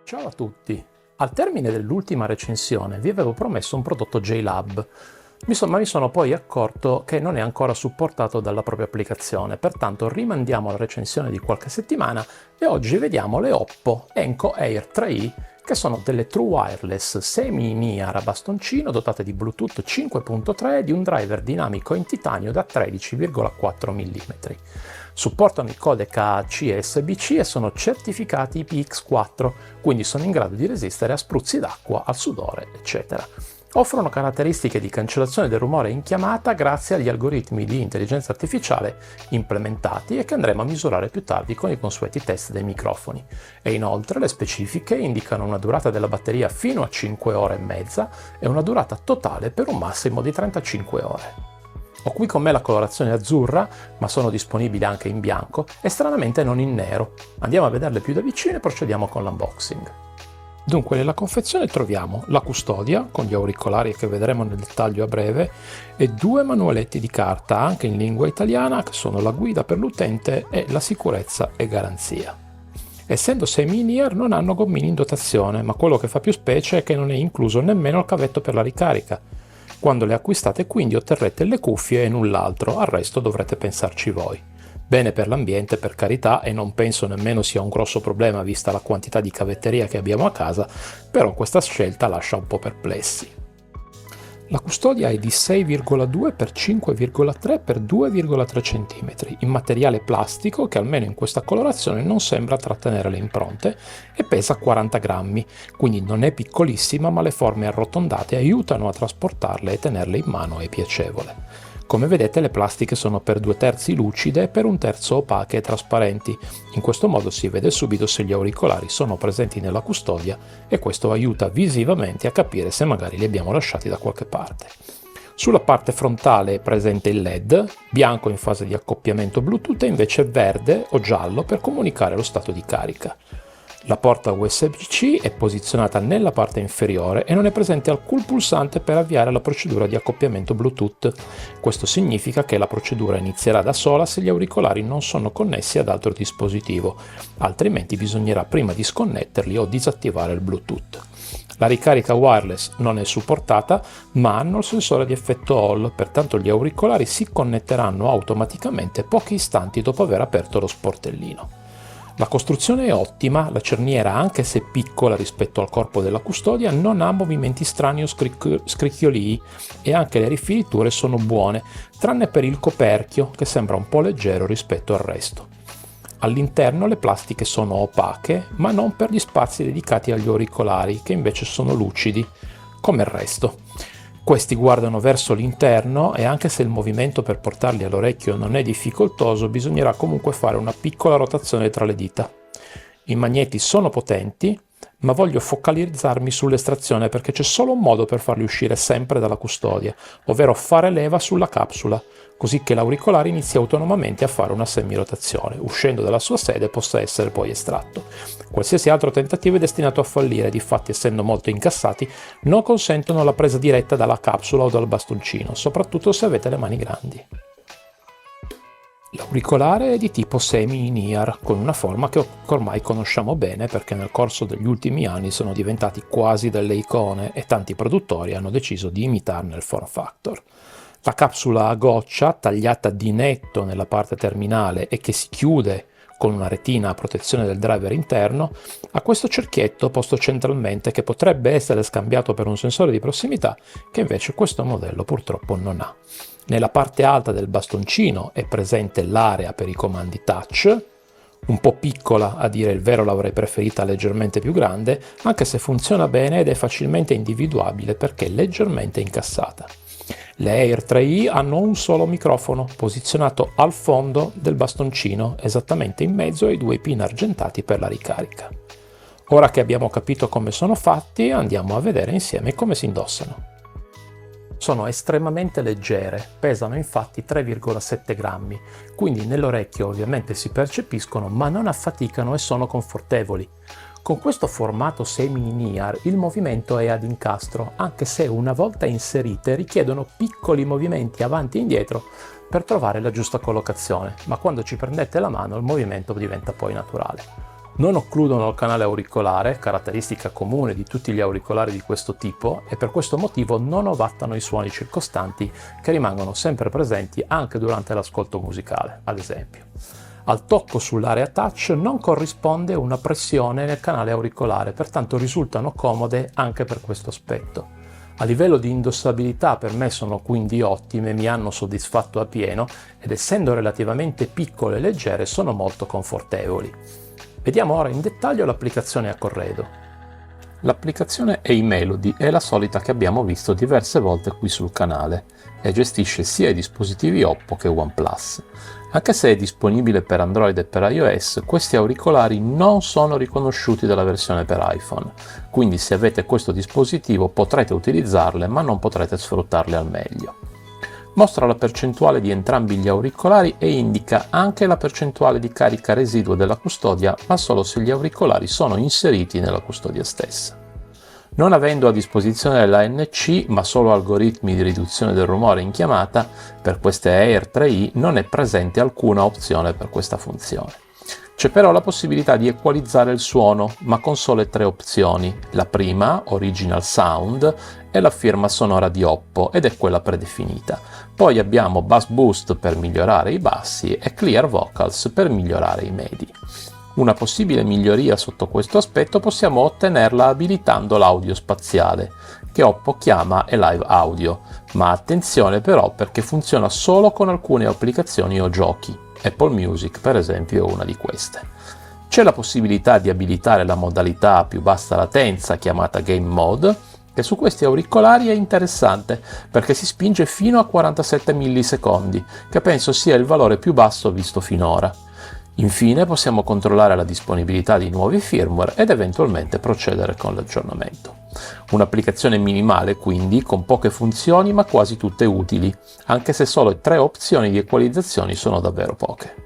Ciao a tutti! Al termine dell'ultima recensione vi avevo promesso un prodotto JLab, ma mi sono poi accorto che non è ancora supportato dalla propria applicazione, pertanto rimandiamo la recensione di qualche settimana e oggi vediamo le Oppo Enco Air 3i, che sono delle True Wireless semi-in-ear a bastoncino dotate di Bluetooth 5.3 e di un driver dinamico in titanio da 13,4 mm. Supportano i codec AC e SBC e sono certificati IPX4, quindi sono in grado di resistere a spruzzi d'acqua, al sudore, eccetera. Offrono caratteristiche di cancellazione del rumore in chiamata grazie agli algoritmi di intelligenza artificiale implementati e che andremo a misurare più tardi con i consueti test dei microfoni. E inoltre le specifiche indicano una durata della batteria fino a 5 ore e mezza e una durata totale per un massimo di 35 ore. Ho qui con me la colorazione azzurra, ma sono disponibili anche in bianco e stranamente non in nero. Andiamo a vederle più da vicino e procediamo con l'unboxing. Dunque, nella confezione troviamo la custodia, con gli auricolari che vedremo nel dettaglio a breve, e due manualetti di carta, anche in lingua italiana, che sono la guida per l'utente e la sicurezza e garanzia. Essendo semi-in-ear non hanno gommini in dotazione, ma quello che fa più specie è che non è incluso nemmeno il cavetto per la ricarica. Quando le acquistate quindi otterrete le cuffie e null'altro, al resto dovrete pensarci voi. Bene per l'ambiente, per carità, e non penso nemmeno sia un grosso problema vista la quantità di cavetteria che abbiamo a casa, però questa scelta lascia un po' perplessi. La custodia è di 6,2 x 5,3 x 2,3 cm, in materiale plastico che almeno in questa colorazione non sembra trattenere le impronte e pesa 40 grammi, quindi non è piccolissima, ma le forme arrotondate aiutano a trasportarle e tenerle in mano è piacevole. Come vedete le plastiche sono per 2/3 lucide e per 1/3 opache e trasparenti. In questo modo si vede subito se gli auricolari sono presenti nella custodia e questo aiuta visivamente a capire se magari li abbiamo lasciati da qualche parte. Sulla parte frontale è presente il LED, bianco in fase di accoppiamento Bluetooth e invece verde o giallo per comunicare lo stato di carica. La porta USB-C è posizionata nella parte inferiore e non è presente alcun pulsante per avviare la procedura di accoppiamento Bluetooth. Questo significa che la procedura inizierà da sola se gli auricolari non sono connessi ad altro dispositivo, altrimenti bisognerà prima disconnetterli o disattivare il Bluetooth. La ricarica wireless non è supportata, ma hanno il sensore di effetto Hall, pertanto gli auricolari si connetteranno automaticamente pochi istanti dopo aver aperto lo sportellino. La costruzione è ottima, la cerniera, anche se piccola rispetto al corpo della custodia, non ha movimenti strani o scricchiolii e anche le rifiniture sono buone, tranne per il coperchio che sembra un po' leggero rispetto al resto. All'interno le plastiche sono opache, ma non per gli spazi dedicati agli auricolari, che invece sono lucidi, come il resto. Questi guardano verso l'interno e anche se il movimento per portarli all'orecchio non è difficoltoso, bisognerà comunque fare una piccola rotazione tra le dita. I magneti sono potenti, ma voglio focalizzarmi sull'estrazione perché c'è solo un modo per farli uscire sempre dalla custodia, ovvero fare leva sulla capsula, così che l'auricolare inizi autonomamente a fare una semirotazione, uscendo dalla sua sede possa essere poi estratto. Qualsiasi altro tentativo è destinato a fallire, difatti essendo molto incassati non consentono la presa diretta dalla capsula o dal bastoncino, soprattutto se avete le mani grandi. L'auricolare è di tipo semi-in-ear, con una forma che ormai conosciamo bene perché nel corso degli ultimi anni sono diventati quasi delle icone e tanti produttori hanno deciso di imitarne il form factor. La capsula a goccia, tagliata di netto nella parte terminale e che si chiude con una retina a protezione del driver interno, ha questo cerchietto posto centralmente che potrebbe essere scambiato per un sensore di prossimità che invece questo modello purtroppo non ha. Nella parte alta del bastoncino è presente l'area per i comandi touch, un po' piccola, a dire il vero l'avrei preferita leggermente più grande, anche se funziona bene ed è facilmente individuabile perché è leggermente incassata. Le Air 3i hanno un solo microfono posizionato al fondo del bastoncino, esattamente in mezzo ai due pin argentati per la ricarica. Ora che abbiamo capito come sono fatti, andiamo a vedere insieme come si indossano. Sono estremamente leggere, pesano infatti 3,7 grammi, quindi nell'orecchio ovviamente si percepiscono ma non affaticano e sono confortevoli. Con questo formato semi-in-ear il movimento è ad incastro, anche se una volta inserite richiedono piccoli movimenti avanti e indietro per trovare la giusta collocazione, ma quando ci prendete la mano il movimento diventa poi naturale. Non occludono il canale auricolare, caratteristica comune di tutti gli auricolari di questo tipo, e per questo motivo non ovattano i suoni circostanti che rimangono sempre presenti anche durante l'ascolto musicale, ad esempio. Al tocco sull'area touch non corrisponde una pressione nel canale auricolare, pertanto risultano comode anche per questo aspetto. A livello di indossabilità per me sono quindi ottime, mi hanno soddisfatto a pieno ed essendo relativamente piccole e leggere sono molto confortevoli. Vediamo ora in dettaglio l'applicazione a corredo. L'applicazione A-Melody è la solita che abbiamo visto diverse volte qui sul canale e gestisce sia i dispositivi Oppo che OnePlus. Anche se è disponibile per Android e per iOS, questi auricolari non sono riconosciuti dalla versione per iPhone, quindi se avete questo dispositivo potrete utilizzarle ma non potrete sfruttarle al meglio. Mostra la percentuale di entrambi gli auricolari e indica anche la percentuale di carica residua della custodia, ma solo se gli auricolari sono inseriti nella custodia stessa. Non avendo a disposizione l'ANC, ma solo algoritmi di riduzione del rumore in chiamata, per queste Air 3i non è presente alcuna opzione per questa funzione. C'è però la possibilità di equalizzare il suono, ma con sole 3 opzioni. La prima, Original Sound, è la firma sonora di Oppo ed è quella predefinita. Poi abbiamo Bass Boost per migliorare i bassi e Clear Vocals per migliorare i medi. Una possibile miglioria sotto questo aspetto possiamo ottenerla abilitando l'audio spaziale, che Oppo chiama Alive Audio, ma attenzione però perché funziona solo con alcune applicazioni o giochi. Apple Music, per esempio, è una di queste. C'è la possibilità di abilitare la modalità a più bassa latenza chiamata Game Mode, che su questi auricolari è interessante perché si spinge fino a 47 millisecondi, che penso sia il valore più basso visto finora. Infine possiamo controllare la disponibilità di nuovi firmware ed eventualmente procedere con l'aggiornamento. Un'applicazione minimale quindi, con poche funzioni ma quasi tutte utili, anche se solo 3 opzioni di equalizzazione sono davvero poche.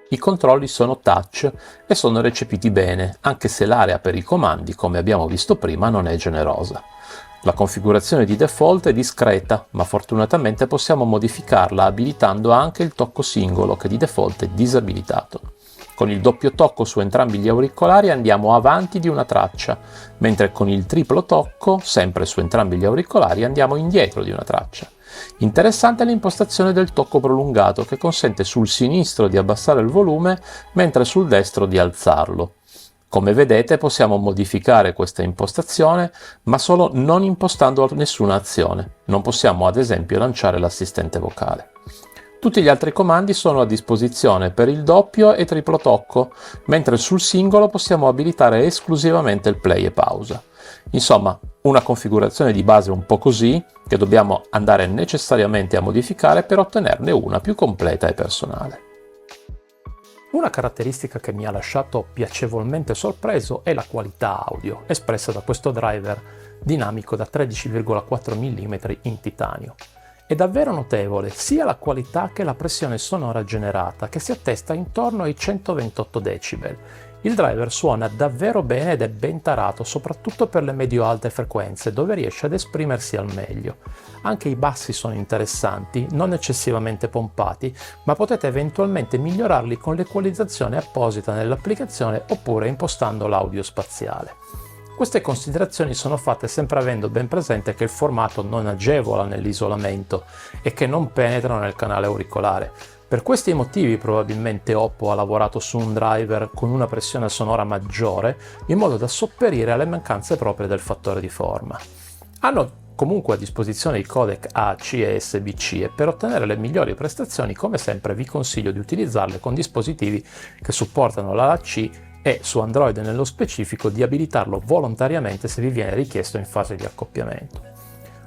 I controlli sono touch e sono recepiti bene, anche se l'area per i comandi, come abbiamo visto prima, non è generosa. La configurazione di default è discreta, ma fortunatamente possiamo modificarla abilitando anche il tocco singolo, che di default è disabilitato. Con il doppio tocco su entrambi gli auricolari andiamo avanti di una traccia, mentre con il triplo tocco, sempre su entrambi gli auricolari, andiamo indietro di una traccia. Interessante l'impostazione del tocco prolungato, che consente sul sinistro di abbassare il volume, mentre sul destro di alzarlo. Come vedete possiamo modificare questa impostazione, ma solo non impostando nessuna azione. Non possiamo ad esempio lanciare l'assistente vocale. Tutti gli altri comandi sono a disposizione per il doppio e triplo tocco, mentre sul singolo possiamo abilitare esclusivamente il play e pausa. Insomma, una configurazione di base un po' così, che dobbiamo andare necessariamente a modificare per ottenerne una più completa e personale. Una caratteristica che mi ha lasciato piacevolmente sorpreso è la qualità audio, espressa da questo driver dinamico da 13,4 mm in titanio. È davvero notevole sia la qualità che la pressione sonora generata, che si attesta intorno ai 128 decibel. Il driver suona davvero bene ed è ben tarato, soprattutto per le medio-alte frequenze, dove riesce ad esprimersi al meglio. Anche i bassi sono interessanti, non eccessivamente pompati, ma potete eventualmente migliorarli con l'equalizzazione apposita nell'applicazione oppure impostando l'audio spaziale. Queste considerazioni sono fatte sempre avendo ben presente che il formato non agevola nell'isolamento e che non penetrano nel canale auricolare. Per questi motivi probabilmente Oppo ha lavorato su un driver con una pressione sonora maggiore in modo da sopperire alle mancanze proprie del fattore di forma. Hanno comunque a disposizione i codec AC e SBC e per ottenere le migliori prestazioni come sempre vi consiglio di utilizzarle con dispositivi che supportano l'AC e su Android nello specifico di abilitarlo volontariamente se vi viene richiesto in fase di accoppiamento.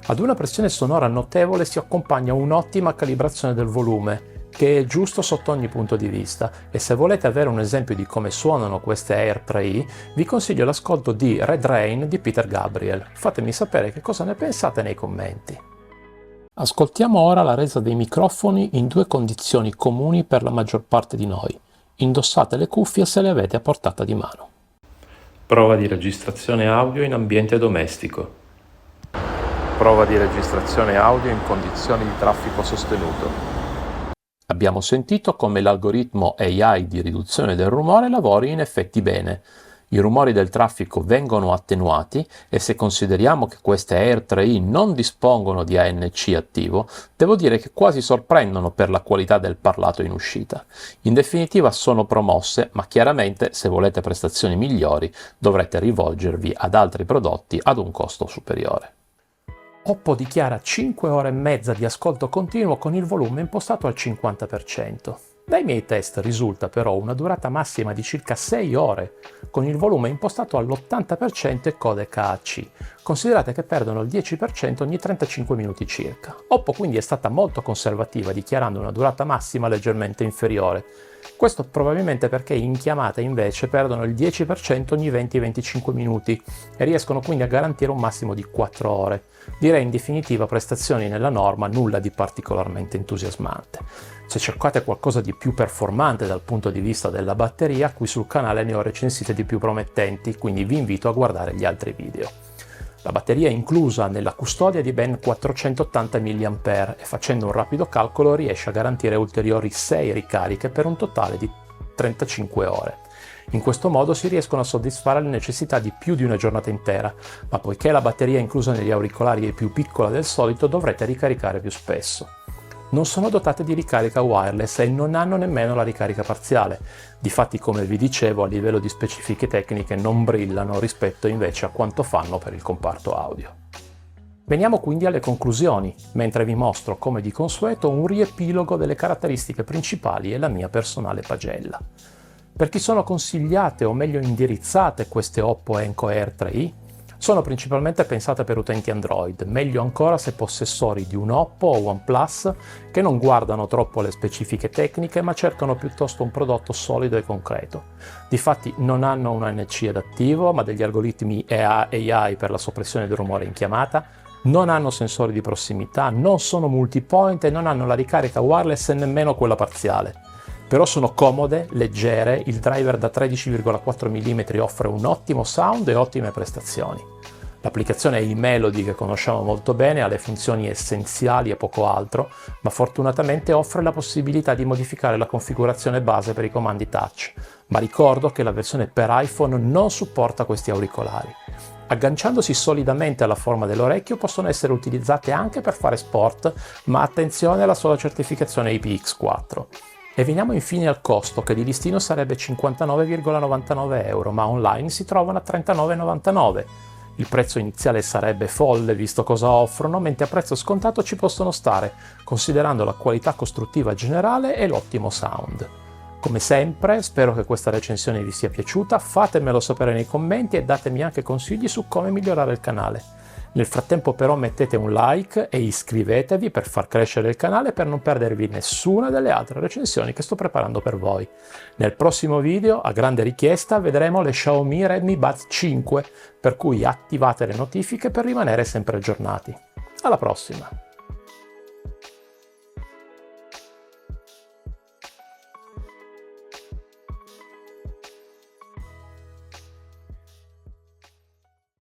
Ad una pressione sonora notevole si accompagna un'ottima calibrazione del volume, che è giusto sotto ogni punto di vista, e se volete avere un esempio di come suonano queste Air 3i, vi consiglio l'ascolto di Red Rain di Peter Gabriel. Fatemi sapere che cosa ne pensate nei commenti. Ascoltiamo ora la resa dei microfoni in 2 condizioni comuni per la maggior parte di noi. Indossate le cuffie se le avete a portata di mano. Prova di registrazione audio in ambiente domestico. Prova di registrazione audio in condizioni di traffico sostenuto. Abbiamo sentito come l'algoritmo AI di riduzione del rumore lavori in effetti bene. I rumori del traffico vengono attenuati e se consideriamo che queste Air 3i non dispongono di ANC attivo, devo dire che quasi sorprendono per la qualità del parlato in uscita. In definitiva sono promosse, ma chiaramente se volete prestazioni migliori dovrete rivolgervi ad altri prodotti ad un costo superiore. Oppo dichiara 5 ore e mezza di ascolto continuo con il volume impostato al 50%. Dai miei test risulta però una durata massima di circa 6 ore, con il volume impostato all'80% e codec AAC. Considerate che perdono il 10% ogni 35 minuti circa. Oppo quindi è stata molto conservativa, dichiarando una durata massima leggermente inferiore. Questo probabilmente perché in chiamata invece perdono il 10% ogni 20-25 minuti e riescono quindi a garantire un massimo di 4 ore. Direi in definitiva prestazioni nella norma, nulla di particolarmente entusiasmante. Se cercate qualcosa di più performante dal punto di vista della batteria, qui sul canale ne ho recensite di più promettenti, quindi vi invito a guardare gli altri video. La batteria è inclusa nella custodia di ben 480 mAh e facendo un rapido calcolo riesce a garantire ulteriori 6 ricariche per un totale di 35 ore. In questo modo si riescono a soddisfare le necessità di più di una giornata intera, ma poiché la batteria inclusa negli auricolari è più piccola del solito dovrete ricaricare più spesso. Non sono dotate di ricarica wireless e non hanno nemmeno la ricarica parziale. Difatti, come vi dicevo, a livello di specifiche tecniche non brillano rispetto invece a quanto fanno per il comparto audio. Veniamo quindi alle conclusioni, mentre vi mostro come di consueto un riepilogo delle caratteristiche principali e la mia personale pagella. Per chi sono consigliate o meglio indirizzate queste Oppo Enco Air 3i? Sono principalmente pensate per utenti Android, meglio ancora se possessori di un Oppo o OnePlus che non guardano troppo le specifiche tecniche ma cercano piuttosto un prodotto solido e concreto. Difatti non hanno un ANC adattivo ma degli algoritmi AI per la soppressione del rumore in chiamata, non hanno sensori di prossimità, non sono multipoint e non hanno la ricarica wireless e nemmeno quella parziale. Però sono comode, leggere, il driver da 13,4 mm offre un ottimo sound e ottime prestazioni. L'applicazione eMelody che conosciamo molto bene ha le funzioni essenziali e poco altro, ma fortunatamente offre la possibilità di modificare la configurazione base per i comandi touch, ma ricordo che la versione per iPhone non supporta questi auricolari. Agganciandosi solidamente alla forma dell'orecchio possono essere utilizzate anche per fare sport, ma attenzione alla sola certificazione IPX4. E veniamo infine al costo, che di listino sarebbe 59,99 euro, ma online si trovano a 39,99. Il prezzo iniziale sarebbe folle visto cosa offrono, mentre a prezzo scontato ci possono stare, considerando la qualità costruttiva generale e l'ottimo sound. Come sempre, spero che questa recensione vi sia piaciuta, fatemelo sapere nei commenti e datemi anche consigli su come migliorare il canale. Nel frattempo però mettete un like e iscrivetevi per far crescere il canale per non perdervi nessuna delle altre recensioni che sto preparando per voi. Nel prossimo video, a grande richiesta, vedremo le Xiaomi Redmi Buds 5, per cui attivate le notifiche per rimanere sempre aggiornati. Alla prossima!